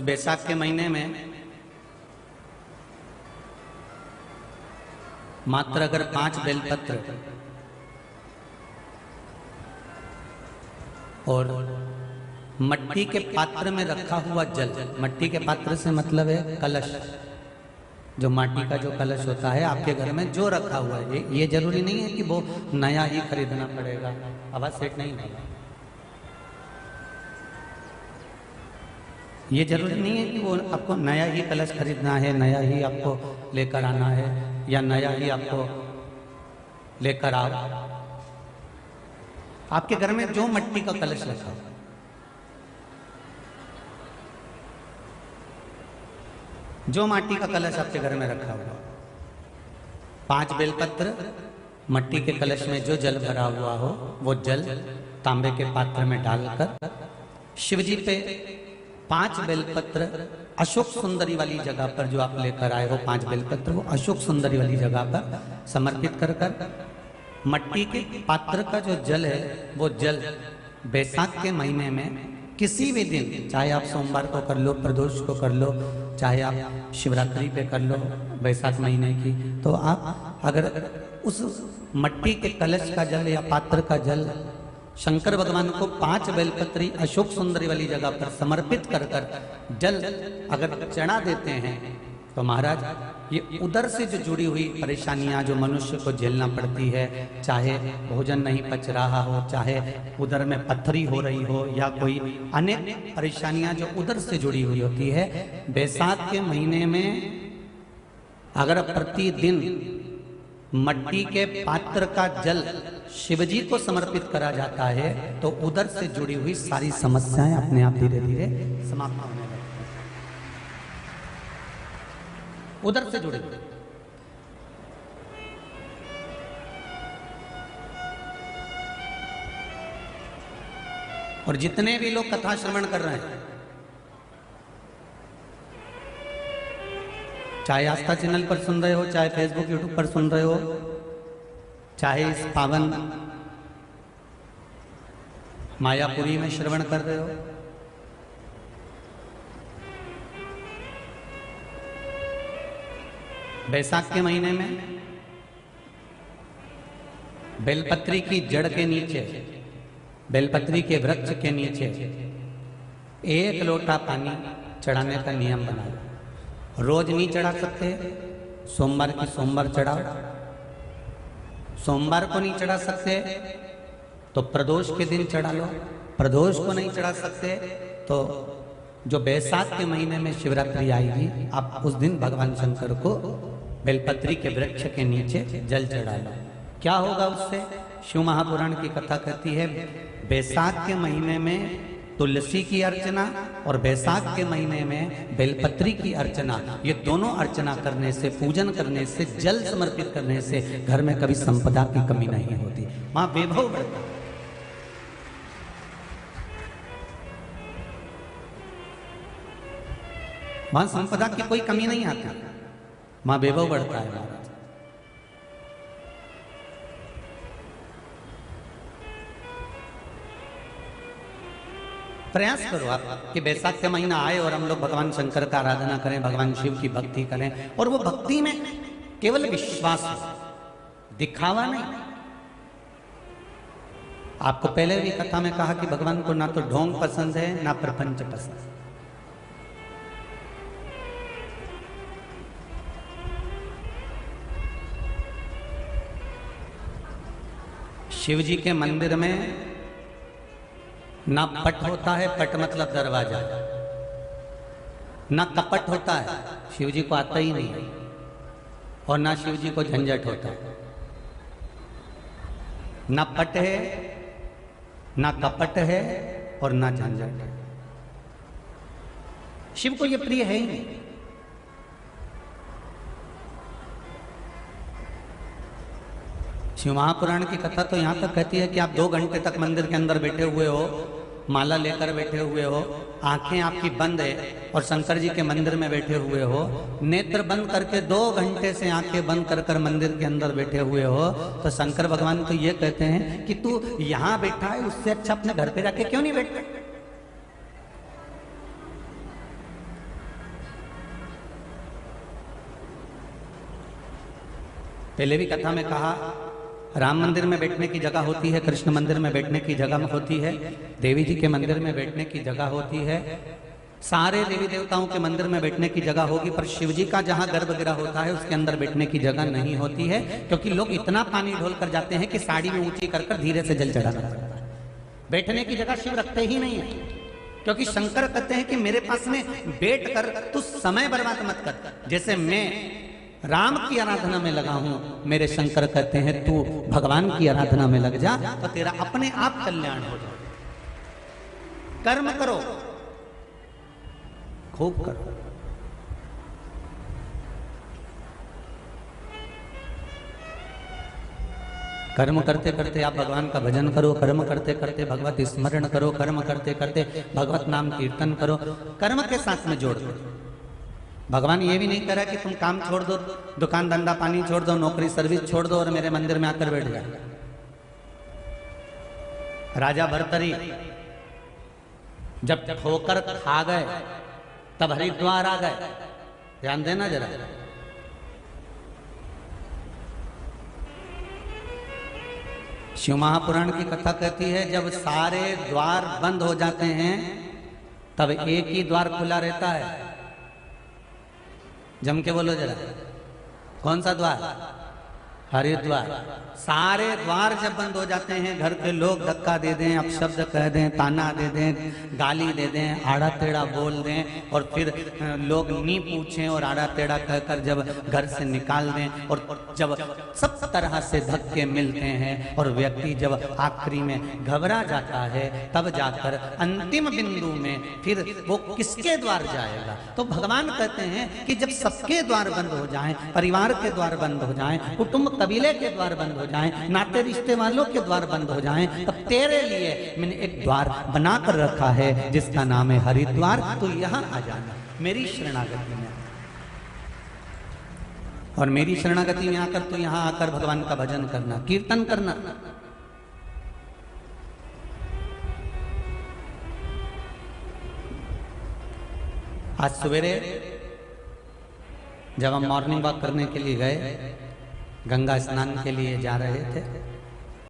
बैसाख के महीने में मात्र अगर 5 बेलपत्र और मट्टी के पात्र में रखा हुआ जल, मट्टी के पात्र से मतलब है कलश, जो माटी का जो कलश होता है आपके घर में जो रखा हुआ है, ये जरूरी नहीं है कि वो नया ही खरीदना पड़ेगा। आवाज सेट नहीं होगा। ये जरूरी नहीं है कि वो आपको नया ही कलश खरीदना है, नया ही आपको लेकर आना है या नया ही आपको लेकर आओ। आपके घर में जो मट्टी का कलश रखा हो, जो माटी का कलश आपके घर में रखा हुआ, 5 बेलपत्र, मट्टी के कलश में जो जल भरा हुआ हो वो जल तांबे के पात्र में डालकर शिवजी पे 5 बेलपत्र अशोक सुंदरी वाली जगह पर जो आप लेकर आए हो, 5 बेलपत्र वो अशोक सुंदरी वाली जगह पर समर्पित कर मट्टी के पात्र का जो जल है वो जल बैसाख के महीने में किसी भी दिन, चाहे आप सोमवार को कर लो, प्रदोष को कर लो, चाहे आप शिवरात्रि पे कर लो बैसाख महीने की, तो आप अगर उस मट्टी के कलश का जल या पात्र का जल शंकर भगवान को 5 बेलपत्री अशोक सुंदरी वाली जगह पर समर्पित कर जल अगर चढ़ा देते हैं तो महाराज ये उधर से जो जुड़ी हुई परेशानियां जो मनुष्य को झेलना पड़ती है, चाहे भोजन नहीं पच रहा हो, चाहे उधर में पत्थरी हो रही हो या कोई अनेक परेशानियां जो उधर से जुड़ी हुई होती है, बैसाख के महीने में अगर प्रतिदिन मट्टी के पात्र का जल शिवजी को समर्पित करा जाता है तो उधर से जुड़ी हुई सारी समस्याएं अपने आप धीरे धीरे समाप्त होने लगती हैं। उधर से जुड़ी हुई और जितने भी लोग कथा श्रवण कर रहे हैं, चाहे आस्था चैनल पर सुन रहे हो, चाहे फेसबुक यूट्यूब पर सुन रहे हो, चाहे इस पावन मायापुरी में श्रवण कर रहे हो, बैसाख के महीने में बेलपत्री की जड़ के नीचे, बेलपत्री के वृक्ष के नीचे 1 लोटा पानी चढ़ाने का नियम बनाओ। रोज नहीं चढ़ा सकते, सोमवार की सोमवार चढ़ाओ। सोमवार को नहीं चढ़ा सकते तो प्रदोष के दिन चढ़ा लो। प्रदोष को नहीं चढ़ा सकते तो जो बैसाख के महीने में शिवरात्रि आएगी, आप उस दिन भगवान शंकर को बेलपत्री के वृक्ष के नीचे जल चढ़ा लो। क्या होगा उससे? शिव महापुराण की कथा कहती है, बैसाख के महीने में तुलसी की अर्चना और बैसाख के महीने में बेलपत्री की अर्चना, ये दोनों अर्चना करने से, पूजन करने से, जल समर्पित करने से घर में कभी संपदा की कमी नहीं होती, वहां वैभव बढ़ता। वहां संपदा की कोई कमी नहीं आती, वहां वैभव बढ़ता है। महाराज प्रयास करो आप कि बैसाख का महीना आए और हम लोग भगवान शंकर का आराधना करें, भगवान शिव की भक्ति करें, और वो भक्ति में केवल विश्वास हो, दिखावा नहीं। आपको पहले भी कथा में कहा कि भगवान को ना तो ढोंग पसंद है ना प्रपंच पसंद है। शिव जी के मंदिर में ना पट होता है, पट मतलब दरवाजा, ना कपट होता है, शिव जी को आता ही नहीं, और ना शिव जी को झंझट होता है। ना पट है, ना कपट है और ना झंझट है। शिव को यह प्रिय है ही नहीं। शिव महापुराण की कथा तो यहां तक कहती है कि आप 2 घंटे तक मंदिर के अंदर बैठे हुए हो, माला लेकर बैठे हुए हो, आंखें आपकी बंद है और शंकर जी के मंदिर में बैठे हुए हो, नेत्र बंद करके 2 घंटे से आंखें बंद कर कर मंदिर के अंदर बैठे हुए हो, तो शंकर भगवान तो ये कहते हैं कि तू यहां बैठा है, उससे अच्छा अपने घर पे जाके क्यों नहीं बैठता? पहले भी कथा में कहा, राम मंदिर में बैठने की जगह होती है, कृष्ण मंदिर में बैठने की जगह होती है, देवी जी के मंदिर में बैठने की जगह होती है, सारे देवी देवताओं के मंदिर में बैठने की जगह होगी, पर शिव जी का जहां गर्भगृह होता है उसके अंदर बैठने की जगह नहीं होती है, क्योंकि लोग इतना पानी ढोल कर जाते हैं कि साड़ी में ऊंची कर कर धीरे से जल चढ़ाना पड़ता है। बैठने की जगह शिव रखते ही नहीं है, क्योंकि शंकर कहते हैं कि मेरे पास में बैठ कर तू समय बर्बाद मत कर। जैसे मैं राम की आराधना में लगा हूं, मेरे शंकर कहते हैं तू भगवान की आराधना में लग जा, तो तेरा अपने आप कल्याण हो जाए। कर्म करो, खूब करो। कर्म करते करते आप भगवान का भजन करो, कर्म करते करते भगवत स्मरण करो, कर्म करते करते भगवत नाम कीर्तन करो, कर्म के साथ में जोड़ दो। भगवान ये भी नहीं कह रहा कि तुम काम छोड़ दो, दुकान धंधा पानी छोड़ दो, नौकरी सर्विस छोड़ दो और मेरे मंदिर में आकर बैठ जाए। राजा भर्तरी जब ठोकर खा गए तब हरिद्वार आ गए। ध्यान देना जरा, शिव महापुराण की कथा कहती है जब सारे द्वार बंद हो जाते हैं तब एक ही द्वार खुला रहता है। जम के बोलो जरा, कौन सा द्वार? हरिद्वार। सारे द्वार जब बंद हो जाते हैं, घर के लोग धक्का दे दें, अपशब्द कह दें, ताना दे दें, गाली दे दें, आड़ा टेढ़ा बोल दें और फिर लोग नी पूछें और आड़ा टेढ़ा कहकर जब घर से निकाल दें और जब सब तरह से धक्के मिलते हैं और व्यक्ति जब आखिरी में घबरा जाता है, तब जाकर अंतिम बिंदु में फिर वो किसके द्वार जाएगा? तो भगवान कहते हैं कि जब सबके द्वार बंद हो जाएं, परिवार के द्वार बंद हो जाएं, कुटुंब कबीले के द्वार बंद हो जाएं, नाते रिश्ते वालों के द्वार बंद हो जाएं, तब तेरे लिए मैंने एक द्वार बनाकर रखा है जिसका नाम है हरिद्वार। तो यहां आ जाना, मेरी शरणागति में। और मेरी शरणागति में आकर तो यहां आकर भगवान का भजन करना, कीर्तन करना। आज सवेरे जब हम मॉर्निंग वॉक करने के लिए गए, गंगा स्नान के लिए जा रहे थे,